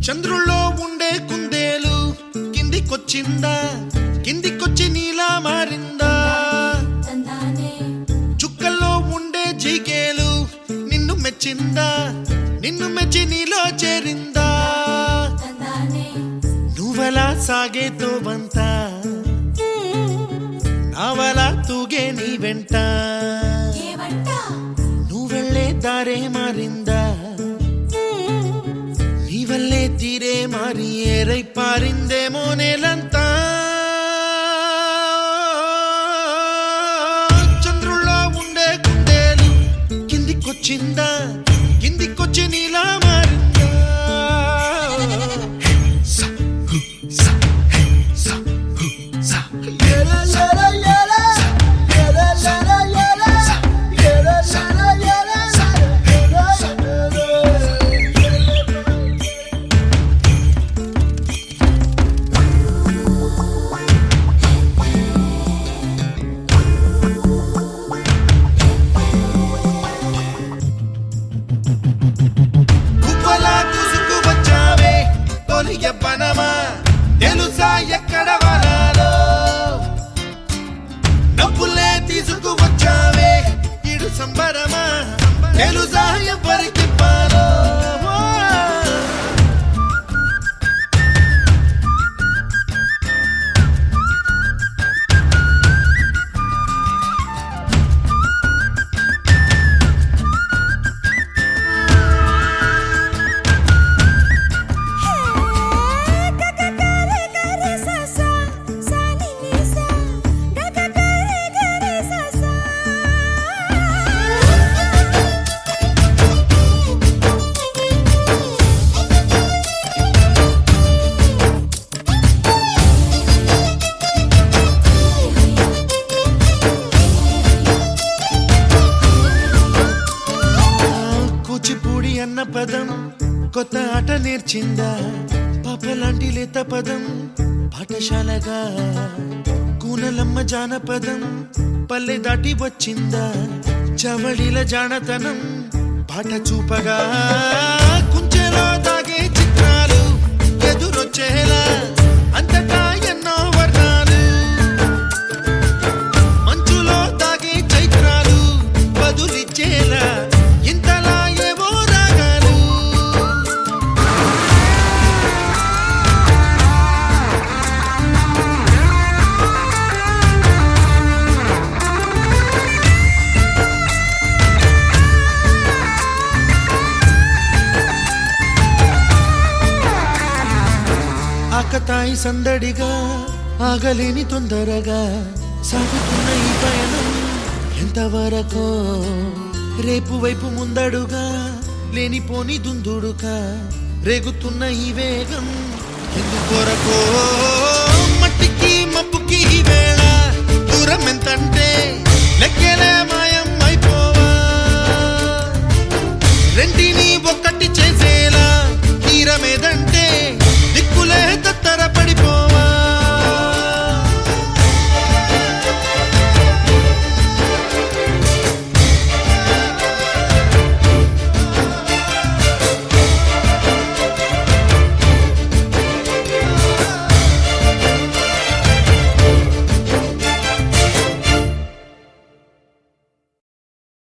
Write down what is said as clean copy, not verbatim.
చంద్రుల్లో ఉండే కుందేలు కిందికొచ్చిందా, కిందికొచ్చి నీలా మారిందా? చుక్కల్లో ఉండే జీకేలు నిన్ను మెచ్చిందా, నిన్ను మెచ్చి నీలో చేరిందా? నువ్వలా సాగే తోవంత నావలా తూగే నీ వెంట, నువ్వెళ్ళే దారే మారిందా, నీ వల్లే తీరే మారి ఏరై పారిందేమో నేలంతా. చంద్రుల్లో ఉండే కుందేలు కిందికొచ్చిందా, కిందికొచ్చి నీలా మారిందా? పనమా తెలుసా ఎక్కడ వరాలో, డబ్బులే తీసుకువచ్చావే ఇడు సంబరమా తెలుసా ఎవరికి పాలో? కూచిపూడి అన్న పదం కొత్త ఆట నేర్చిందా, పాపలాంటి లేత పదం పాఠశాలగా, కూనలమ్మ జానపదం పల్లె దాటి వచ్చిందా, చవళిల జానతనం పాట చూపగా, కుంచెలో దాగే చిత్రాలు ఎదురొచ్చేలా అంతటా ఎన్నో వర్ణాలు, మంచులో దాగే చైత్రాలు బదులిచ్చేలా ఇంతలా ఏవో రాగాలు. ఆకతాయి సందడిగా ఆగలేని తొందరగా సాగుతున్న ఈ పయనం ఎంతవరకో, రేపు వైపు ముందడుగా లేనిపోని దుందుడుగా రేగుతున్న ఈ వేగం ఎందుకొరకో, మట్టికి మబ్బుకి ఈ వేళ